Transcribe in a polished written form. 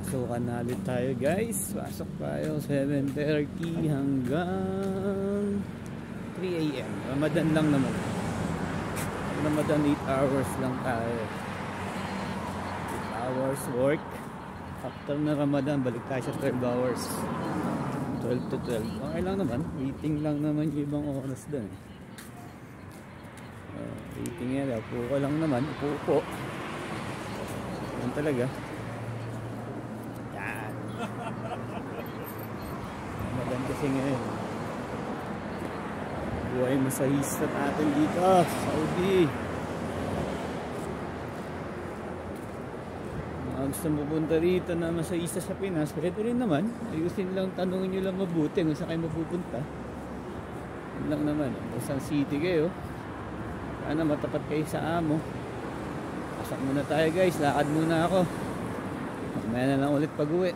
Pasukan na ulit tayo guys. Pasok tayo 7:30 hanggang 3 AM. Ramadan lang naman. Ramadan 8 hours lang tayo. 8 hours work. After na Ramadan balik tayo sa 12 hours. 12 to 12. Okay lang naman. Waiting lang naman yung ibang oras dun. Waiting yan. Upo ko lang naman. Upo. Yan talaga. Yan. Ramadan kasi ngayon. Buhay masahista natin dito sa Saudi. Gusto mo punta rito na masahista sa Pinas, pwede rin naman. Ayusin lang, tanongin nyo lang mabuti kung saan kayo mapupunta. Yun lang naman. Quezon City kayo, sana matapat kayo sa amo. Pasok muna tayo guys, lakad muna ako. Mamaya na lang ulit pag uwi.